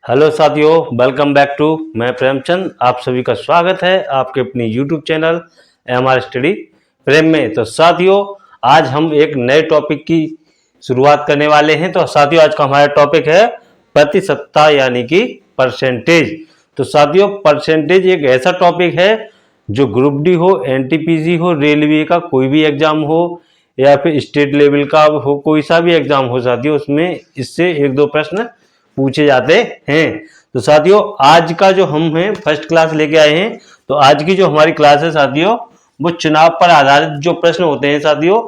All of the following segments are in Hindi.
हेलो साथियों, वेलकम बैक टू मैं प्रेमचंद। आप सभी का स्वागत है आपके अपनी यूट्यूब चैनल एमआर स्टडी प्रेम में। तो साथियों, आज हम एक नए टॉपिक की शुरुआत करने वाले हैं। तो साथियों, आज का हमारा टॉपिक है प्रतिशतता यानी कि परसेंटेज। तो साथियों, परसेंटेज एक ऐसा टॉपिक है जो ग्रुप डी हो, एनटीपीसी हो, रेलवे का कोई भी एग्जाम हो या फिर स्टेट लेवल का हो, कोई सा भी एग्जाम हो साथियों, उसमें इससे एक दो प्रश्न पूछे जाते हैं। तो साथियों, आज का जो हम हैं फर्स्ट क्लास लेके आए हैं। तो आज की जो हमारी क्लास है साथियों, वो चुनाव पर आधारित जो प्रश्न होते हैं साथियों,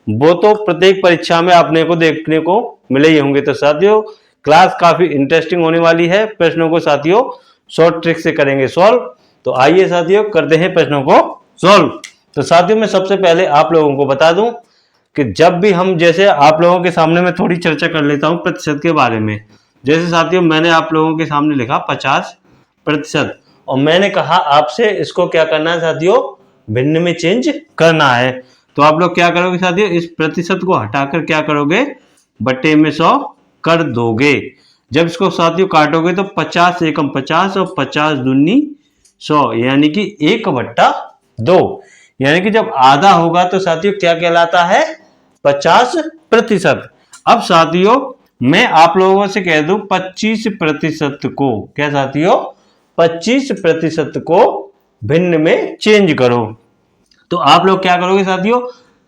वो तो प्रत्येक परीक्षा में आपने को देखने को मिले ही होंगे। तो साथियों, क्लास काफी इंटरेस्टिंग होने वाली है। प्रश्नों को साथियों शॉर्ट ट्रिक से करेंगे सॉल्व। तो आइए साथियों, करते हैं प्रश्नों को सॉल्व। तो साथियों, मैं सबसे पहले आप लोगों को बता दूं कि जब भी हम, जैसे आप लोगों के सामने मैं थोड़ी चर्चा कर लेता हूं प्रतिशत के बारे में। जैसे साथियों, मैंने आप लोगों के सामने लिखा 50% और मैंने कहा आपसे इसको क्या करना है साथियों, भिन्न में चेंज करना है। तो आप लोग क्या करोगे साथियों, इस प्रतिशत को हटाकर क्या करोगे, बटे में 100 कर दोगे। जब इसको साथियों काटोगे तो 50 एकम 50 और 50 दूनी 100 यानी कि 1/2। यानी कि जब आधा होगा तो साथियों क्या कहलाता है, 50%। अब साथियों, मैं आप लोगों से कह दूं 25% को, क्या साथियों, 25% को भिन्न में चेंज करो। तो आप लोग क्या करोगे साथियों,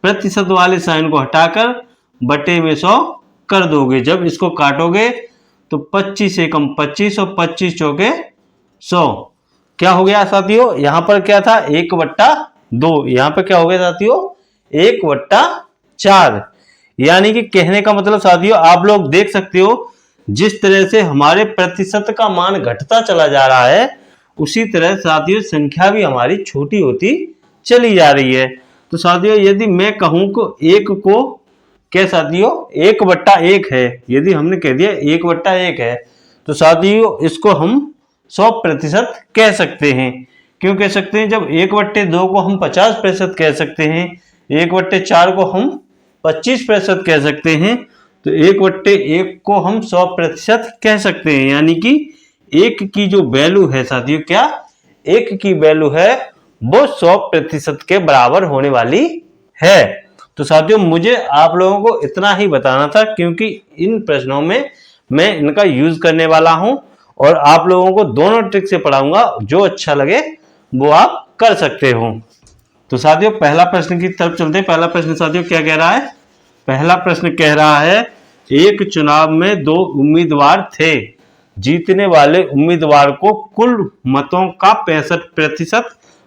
प्रतिशत वाले साइन को हटाकर बटे में 100 कर दोगे। जब इसको काटोगे तो 25 एकम 25 और 25 चौके 100। क्या हो गया साथियों, यहां पर क्या था, 1/2। यहां पर क्या हो गया साथियों, 1/4। यानी कि कहने का मतलब साथियों, आप लोग देख सकते हो जिस तरह से हमारे प्रतिशत का मान घटता चला जा रहा है, उसी तरह साथियों संख्या भी हमारी छोटी होती चली जा रही है। तो साथियों, यदि मैं कहूं कि एक को, क्या साथियों, 1/1 है, यदि हमने कह दिया 1/1 है, तो साथियों इसको हम 100% कह सकते हैं। क्यों कह सकते हैं, जब 1/2 को हम 50% कह सकते हैं, 1/4 को हम 25% कह सकते हैं, तो 1/1 को हम 100% कह सकते हैं। यानी कि एक की जो वैल्यू है साथियों, क्या एक की वैल्यू है, वो 100% के बराबर होने वाली है। तो साथियों, मुझे आप लोगों को इतना ही बताना था, क्योंकि इन प्रश्नों में मैं इनका यूज करने वाला हूं और आप लोगों को दोनों ट्रिक से पढ़ाऊंगा। जो अच्छा लगे वो आप कर सकते हो। तो साथियों, पहला प्रश्न की तरफ चलते हैं। पहला प्रश्न साथियों क्या कह रहा है, पहला प्रश्न कह रहा है, एक चुनाव में 2 उम्मीदवार थे, जीतने वाले उम्मीदवार को कुल मतों का 65%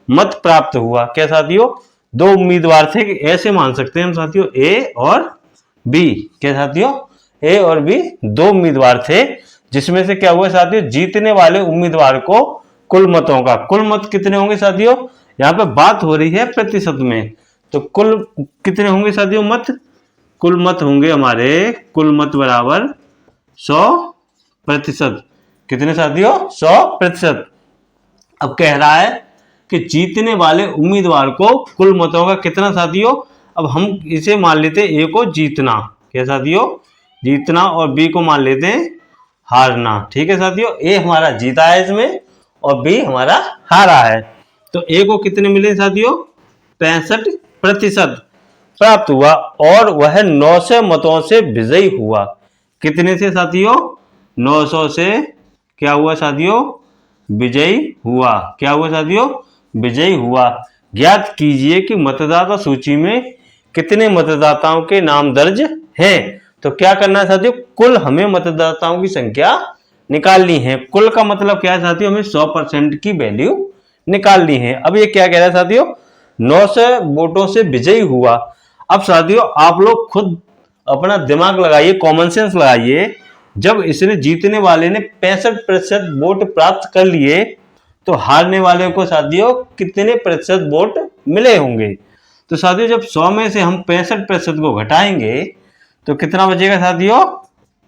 मत प्राप्त हुआ। क्या साथियों, 2 उम्मीदवार थे, ऐसे मान सकते हैं हम साथियों, ए और बी। क्या साथियों, ए और बी 2 उम्मीदवार थे, जिसमें से क्या हुआ साथियों, जीतने वाले उम्मीदवार को कुल मतों का, कुल मत कितने होंगे साथियों, यहाँ पे बात हो रही है प्रतिशत में, तो कुल कितने होंगे साथियों मत, कुल मत होंगे हमारे, कुल मत बराबर 100%। कितने साथियों, 100%। अब कह रहा है कि जीतने वाले उम्मीदवार को कुल मतों का कितना साथियों, अब हम इसे मान लेते हैं ए को जीतना, क्या साथियों, जीतना, और बी को मान लेते हैं हारना। ठीक है साथियों, ए हमारा जीता है इसमें और बी हमारा हारा है। तो ए को कितने मिले साथियों, 65% प्राप्त हुआ और वह 900 मतों से विजयी हुआ। कितने से साथियों, 900 से क्या हुआ साथियों, विजयी हुआ। क्या हुआ साथियों, विजयी हुआ। ज्ञात कीजिए कि मतदाता सूची में कितने मतदाताओं के नाम दर्ज हैं। तो क्या करना है साथियों, कुल हमें मतदाताओं की संख्या निकालनी है। कुल का मतलब क्या है साथियों, हमें 100% की वैल्यू निकालनी है। अब ये क्या कह रहा है साथियों, 900 वोटों से विजयी हुआ। अब साथियों, आप लोग खुद अपना दिमाग लगाइए, कॉमन सेंस लगाइए। जब इसने, जीतने वाले ने 65% वोट प्राप्त कर लिए, तो हारने वाले को साथियों कितने प्रतिशत वोट मिले होंगे। तो साथियों, जब 100 में से हम 65% को घटाएंगे तो कितना बचेगा साथियों,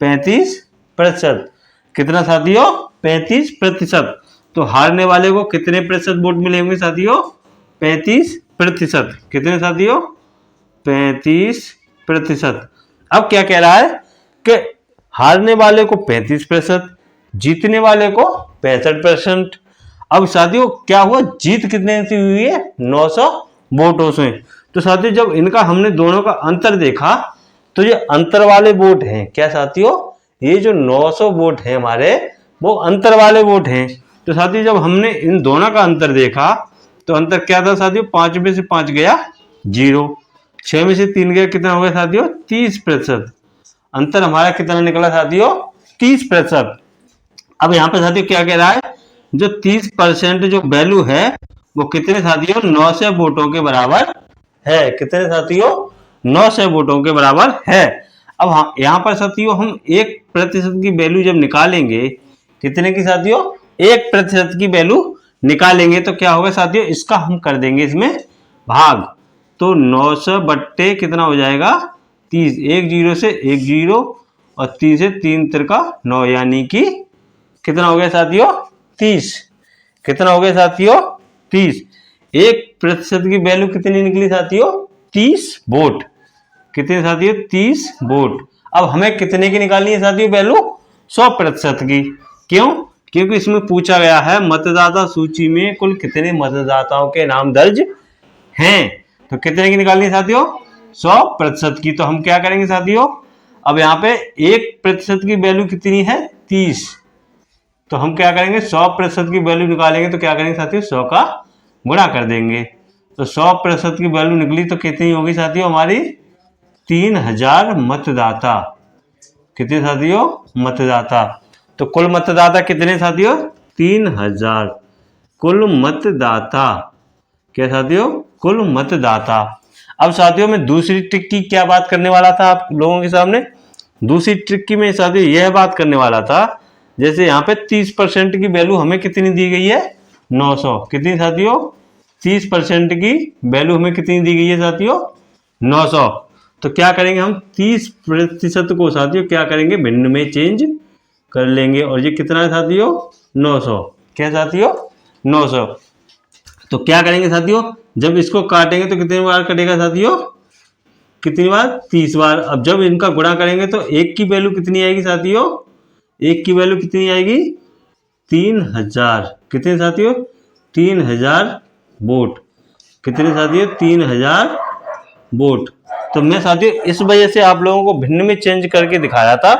35%। कितना साथियों, 35%। तो हारने वाले को कितने प्रतिशत वोट मिले होंगे साथियों, 35%। कितने साथियों, 35%। अब क्या कह रहा है कि हारने वाले को 35%, जीतने वाले को 65%। अब साथियों क्या हुआ, जीत कितने से हुई है, 900 वोटों से। तो साथियों जब इनका हमने दोनों का अंतर देखा तो ये अंतर वाले वोट हैं। क्या साथियों, ये जो 900 वोट हैं हमारे, वो अंतर वाले वोट हैं। तो साथियों जब हमने इन दोनों का अंतर देखा तो अंतर क्या था साथियों, 5 में से 5 गया 0, 6 में से 3 गया, कितना हो गया साथियों, 30%। अंतर हमारा कितना निकला साथियों, 30%। अब यहाँ पे साथियों क्या कह रहा है, जो 30% जो वैल्यू है वो कितने साथियों, 900 वोटों के बराबर है। कितने साथियों, 900 वोटों के बराबर है। अब यहाँ पर साथियों हम 1% की वैल्यू जब निकालेंगे, कितने की साथियों, 1% की वैल्यू निकालेंगे तो क्या होगा साथियों, इसका हम कर देंगे इसमें भाग। तो 900 बट्टे कितना हो जाएगा, 30, 1 0 से 1 0 और 3 से 3 तिरका 9, यानी कि कितना हो गया साथियों, 30। कितना हो गया साथियों, 30। 1% की वैल्यू कितनी निकली साथियों, 30 वोट। कितने साथियों, 30 वोट। अब हमें कितने की निकालनी है साथियों वैल्यू, 100% की। क्यों, क्योंकि इसमें पूछा गया है मतदाता सूची में कुल कितने मतदाताओं के नाम दर्ज हैं। तो कितने की निकालनी है साथियों, 100% की। तो हम क्या करेंगे साथियों, अब यहाँ पे 1% की वैल्यू कितनी है, 30। तो हम क्या करेंगे, 100% की वैल्यू निकालेंगे तो क्या करेंगे साथियों, 100 का गुणा कर देंगे। तो 100% की वैल्यू निकली तो कितनी होगी साथियों हमारी, 3000 मतदाता। कितने साथियों, मतदाता। तो कुल मतदाता कितने साथियों, 3000। कुल मतदाता, क्या साथियों, कुल मतदाता। अब साथियों मैं दूसरी ट्रिक की क्या बात करने वाला था आप लोगों के सामने। दूसरी ट्रिक की मैं साथियों यह बात करने वाला था, जैसे यहाँ पे 30% की वैल्यू हमें कितनी दी गई है, 900। कितनी साथियों, 30% की वैल्यू हमें कितनी दी गई है साथियों, 900। तो क्या करेंगे हम, 30% को साथियों क्या करेंगे, भिन्न में चेंज कर लेंगे। और ये कितना है साथियों, 900। क्या साथियों, 900। तो क्या करेंगे साथियों, जब इसको काटेंगे तो कितनी बार कटेगा साथियों, कितनी बार, 30 बार। अब जब इनका गुणा करेंगे तो 1 की वैल्यू कितनी आएगी साथियों, 1 की वैल्यू कितनी आएगी, 3000। कितने साथियों, 3000 वोट। कितने साथियों, 3000 वोट। तो मैं साथियों इस वजह से आप लोगों को भिन्न में चेंज करके दिखाया था,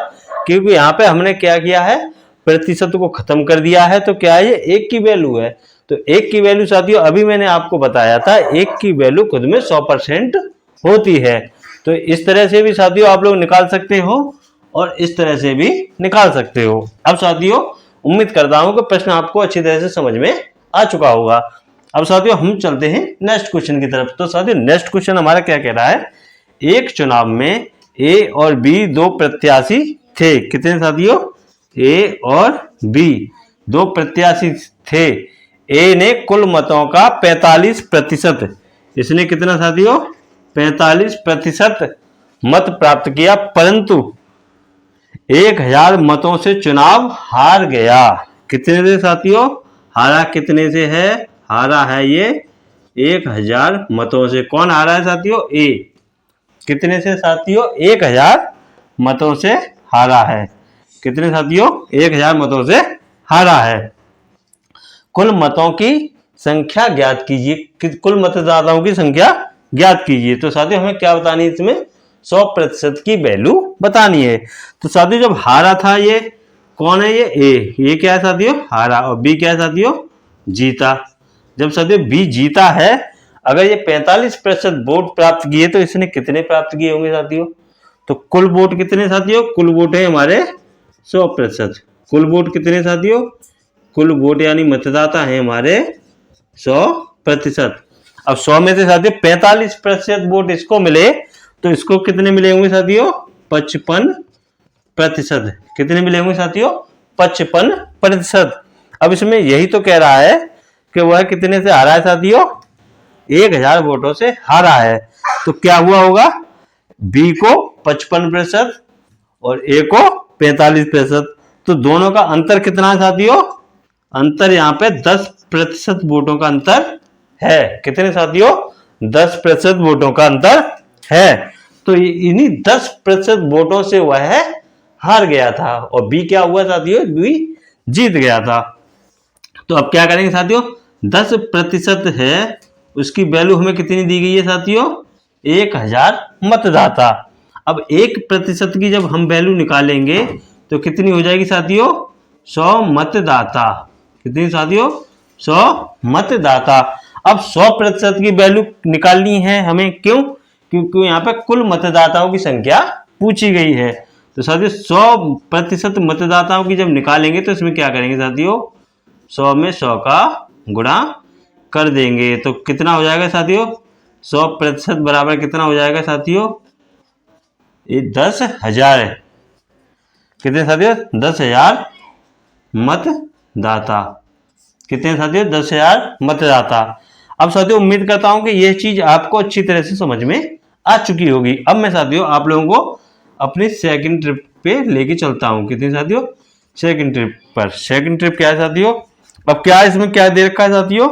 क्योंकि यहाँ पे हमने क्या किया है, प्रतिशत को खत्म कर दिया है। तो क्या है, ये 1 की वैल्यू है। तो 1 की वैल्यू साथियों अभी मैंने आपको बताया था, 1 की वैल्यू खुद में 100% होती है। तो इस तरह से भी साथियों आप लोग निकाल सकते हो और इस तरह से भी निकाल सकते हो। अब साथियों उम्मीद करता हूं कि प्रश्न आपको अच्छी तरह से समझ में आ चुका होगा। अब साथियों हम चलते हैं नेक्स्ट क्वेश्चन की तरफ। तो साथियों नेक्स्ट क्वेश्चन हमारा क्या कह रहा है, एक चुनाव में ए और बी दो प्रत्याशी थे। कितने साथियों, ए और बी दो प्रत्याशी थे। ए ने कुल मतों का 45%, इसने कितना साथियों, 45% मत प्राप्त किया, परंतु 1000 मतों से चुनाव हार गया। कितने से साथियों, हारा कितने से है, हारा है ये 1000 मतों से। कौन हारा है साथियों, ए। कितने से साथियों, 1000 मतों से हारा है। कितने साथियों, 1000 मतों से हारा है। कुल मतों की संख्या ज्ञात कीजिए, कुल मतदाताओं की संख्या ज्ञात कीजिए। तो साथियों हमें क्या बतानी है, इसमें 100% की वैल्यू बतानी है। तो साथियों जब हारा था ये कौन है, ये ए, ये क्या है साथियों, हारा। और बी क्या है साथियों, जीता। जब साथियों बी जीता है, अगर ये 45% वोट प्राप्त किए तो इसने कितने प्राप्त किए होंगे साथियों, तो कुल वोट कितने साथियों, कुल वोट है हमारे 100%। कुल वोट कितने साथियों, कुल वोट यानी मतदाता है हमारे 100%। अब 100 में से साथियों 45% वोट इसको मिले तो इसको कितने मिले होंगे साथियों, 55%। कितने मिले होंगे साथियों, 55%। अब इसमें यही तो कह रहा है कि वह कितने से हारा है साथियों, 1000 वोटों से हारा है। तो क्या हुआ होगा, बी को 55% और ए को 45%। तो दोनों का अंतर कितना है साथियों, अंतर यहाँ पे 10% वोटों का अंतर है। कितने साथियों, 10% वोटों का अंतर है। तो इन्हीं 10% वोटों से वह हार गया था। और बी क्या हुआ साथियों, बी जीत गया था। तो अब क्या करेंगे साथियों, 10% है उसकी वैल्यू हमें कितनी दी गई है साथियों, 1000 मतदाता। अब 1% की जब हम वैल्यू निकालेंगे तो कितनी हो जाएगी साथियों, 100 मतदाता। कितनी साथियों, 100 मतदाता। अब 100% की वैल्यू निकालनी है हमें, क्यों, क्योंकि यहाँ पे कुल मतदाताओं की संख्या पूछी गई है। तो साथियों 100% मतदाताओं की जब निकालेंगे तो इसमें क्या करेंगे साथियों, 100 में 100 का गुणा कर देंगे तो कितना हो जाएगा साथियों, 100% बराबर कितना हो जाएगा साथियों, ये 10,000 है। कितने साथियों, 10,000 मतदाता। कितने साथियों, 10,000 मतदाता। अब साथियों उम्मीद करता हूं कि यह चीज आपको अच्छी तरह से समझ में आ चुकी होगी। अब मैं साथियों आप लोगों को अपनी सेकंड ट्रिप पे लेके चलता हूं। कितनी साथियों, सेकंड ट्रिप पर। सेकंड ट्रिप क्या है साथियों, अब क्या इसमें क्या दे रखा है साथियों,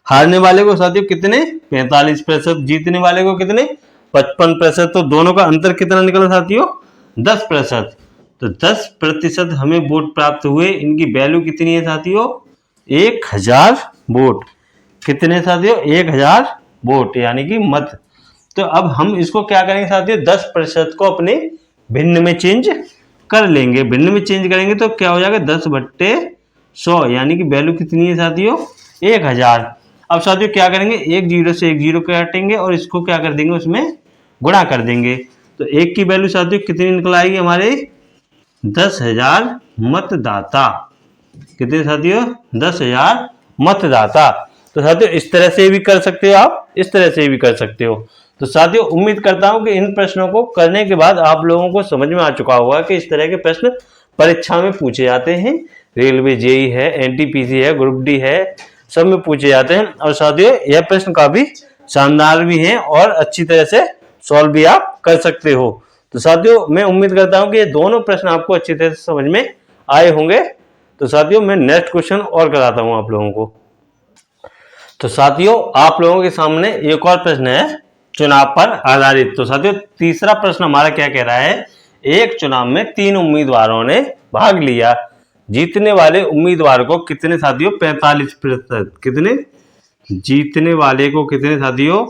हारने वाले को साथियों कितने 45%, जीतने वाले को कितने 55%। तो दोनों का अंतर कितना निकला साथियों, 10%। तो 10% हमें वोट प्राप्त हुए। इनकी वैल्यू कितनी है साथियों, 1000 वोट। कितने साथियों, 1000 वोट यानी कि मत। तो अब हम इसको क्या करेंगे साथियों, 10% को अपने भिन्न में चेंज कर लेंगे। भिन्न में चेंज करेंगे तो क्या हो जाएगा, 10/100 यानी कि वैल्यू कितनी है साथियों, 1000। अब साथियों क्या करेंगे, एक जीरो से एक जीरो काटेंगे और इसको क्या कर देंगे, उसमें गुणा कर देंगे। तो एक की वैल्यू साथियों कितनी निकल आएगी हमारे, 10,000 मतदाता। कितने साथियों, 10,000 मतदाता। तो साथियों इस तरह से भी कर सकते हो आप, इस तरह से भी कर सकते हो। तो साथियों उम्मीद करता हूं कि इन प्रश्नों को करने के बाद आप लोगों को समझ में आ चुका होगा कि इस तरह के प्रश्न परीक्षा में पूछे जाते हैं। रेलवे जेई है, एनटीपीसी है, ग्रुप डी है, सब में पूछे जाते हैं। और साथियों यह प्रश्न काफी शानदार भी है और अच्छी तरह से सॉल्व भी आप कर सकते हो। तो साथियों मैं उम्मीद करता हूं कि ये दोनों प्रश्न आपको अच्छी तरह से समझ में आए होंगे। तो साथियों मैं नेक्स्ट क्वेश्चन और कराता हूं आप लोगों को। तो साथियों आप लोगों के सामने एक और प्रश्न है चुनाव पर आधारित। तो साथियों तीसरा प्रश्न हमारा क्या कह रहा है, एक चुनाव में 3 उम्मीदवारों ने भाग लिया, जीतने वाले उम्मीदवार को कितने साथियों 45%, कितने, जीतने वाले को कितने साथियों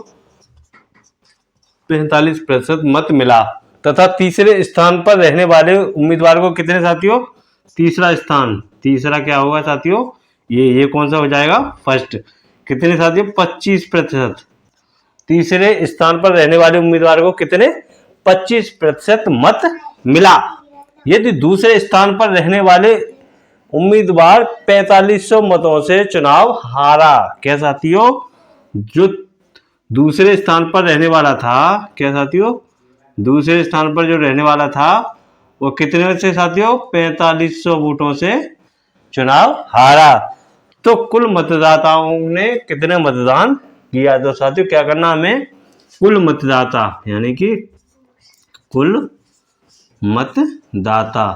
45% मत मिला, तथा तीसरे स्थान पर रहने वाले उम्मीदवार को कितने साथियों, तीसरा स्थान, तीसरा क्या होगा साथियों, ये कौन सा हो जाएगा, फर्स्ट। कितने साथियों 25%। तीसरे स्थान पर रहने वाले उम्मीदवार को कितने 25% मत मिला। यदि दूसरे स्थान पर रहने वाले उम्मीदवार 4500 मतों से चुनाव हारा, क्या साथियों, जो दूसरे स्थान पर रहने वाला था, क्या साथियों, दूसरे स्थान पर जो रहने वाला था वो कितने से साथियों 4500 वोटों से चुनाव हारा। तो कुल मतदाताओं ने कितने मतदान किया। तो साथियों क्या करना हमें, कुल मतदाता यानी कि कुल मतदाता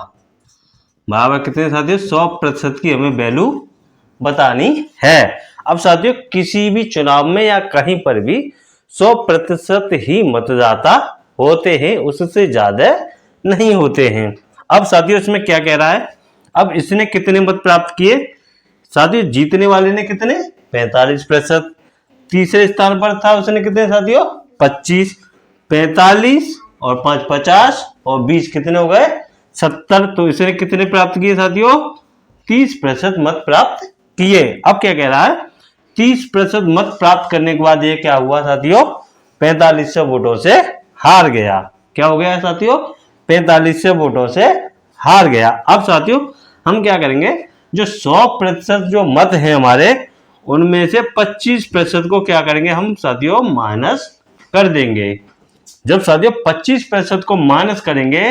बराबर कितने साथियों 100% की हमें वैल्यू बतानी है। अब साथियों किसी भी चुनाव में या कहीं पर भी 100% ही मतदाता होते हैं, उससे ज्यादा नहीं होते हैं। अब साथियों इसमें क्या कह रहा है, अब इसने कितने मत प्राप्त किए साथियों, जीतने वाले ने कितने 45%, तीसरे स्थान पर था उसने कितने साथियों 25, 45 और 5 50 और 20 कितने हो गए 70। तो इसने कितने प्राप्त किए साथियों 30% मत प्राप्त किए। अब क्या कह रहा है 30% मत प्राप्त करने के बाद ये क्या हुआ साथियों 4500 वोटों से हार गया। क्या हो गया साथियों 4500 वोटों से हार गया। अब साथियों हम क्या करेंगे, जो 100% जो मत हैं हमारे उनमें से 25% को क्या करेंगे हम साथियों माइनस कर देंगे। जब साथियों 25% को माइनस करेंगे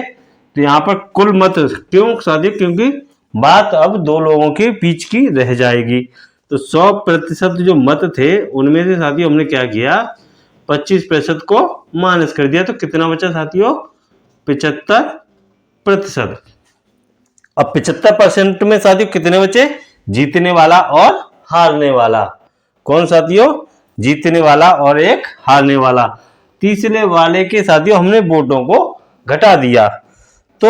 तो यहाँ पर कुल मत, क्यों साथियों, क्योंकि बात अब दो लोगों के बीच की रह जाएगी। तो 100% जो मत थे उनमें से साथियों हमने क्या किया 25% को माइनस कर दिया। तो कितना बचा साथियों 75%। अब 75% में साथियों कितने बचे, जीतने वाला और हारने वाला। कौन साथियों, जीतने वाला और एक हारने वाला। तीसरे वाले के साथियों हमने वोटों को घटा दिया। तो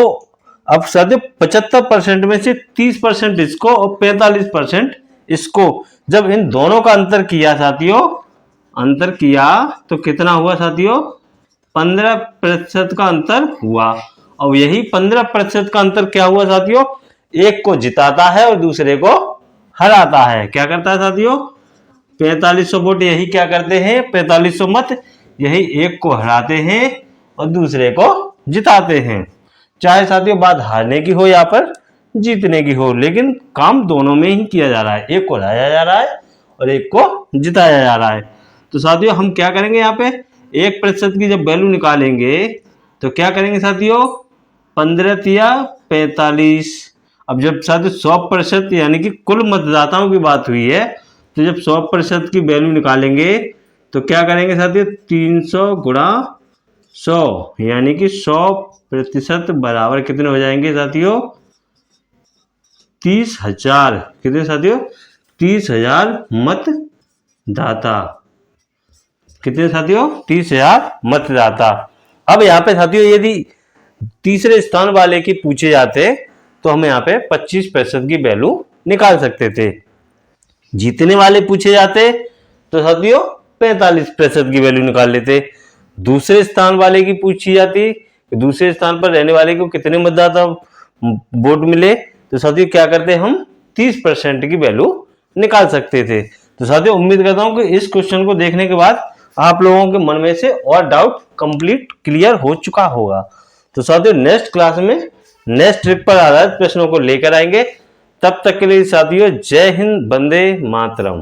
अब साथियों 75% में से 30% इसको और 45% इसको, जब इन दोनों का अंतर किया साथियों, अंतर किया तो कितना हुआ साथियों? 15% का अंतर हुआ। और यही 15% का अंतर क्या हुआ साथियों? एक को जिताता है और दूसरे को हराता है। क्या करता है साथियों? 4500 वोट यही क्या करते हैं? 4500 मत यही एक को हराते हैं और दूसरे को जिताते हैं। चाहे साथियों बात हारने की हो या पर जीतने की हो, लेकिन काम दोनों में ही किया जा रहा है, एक को हराया जा रहा है और एक को जिताया जा रहा है। तो साथियों हम क्या करेंगे यहाँ पे? 1% की जब वैल्यू निकालेंगे तो क्या करेंगे साथियों? 15 या 45। अब जब साथियों 100% यानी कि कुल मतदाताओं की बात हुई है, तो जब 100% की वैल्यू निकालेंगे तो क्या करेंगे साथियों? 300 गुणा 100 यानी कि 100% बराबर कितने हो जाएंगे साथियों? 30,000। कितने साथियों? 30,000 मतदाता। कितने साथियों? 30,000 मतदाता। अब यहाँ पे साथियों यदि तीसरे स्थान वाले की पूछे जाते तो हम यहाँ पे 25% की वैल्यू निकाल सकते थे। जीतने वाले पूछे जाते तो साथियों 45% की वैल्यू निकाल लेते। दूसरे स्थान वाले की पूछी जाती, दूसरे स्थान पर रहने वाले को कितने मतदाता वोट मिले, तो साथियों क्या करते? हम 30% की वैल्यू निकाल सकते थे। तो साथियों उम्मीद करता हूं कि इस क्वेश्चन को देखने के बाद आप लोगों के मन में से और डाउट कंप्लीट क्लियर हो चुका होगा। तो साथियों नेक्स्ट क्लास में नेक्स्ट ट्रिक पर आधारित प्रश्नों को लेकर आएंगे। तब तक के लिए साथियों जय हिंद, वंदे मातरम।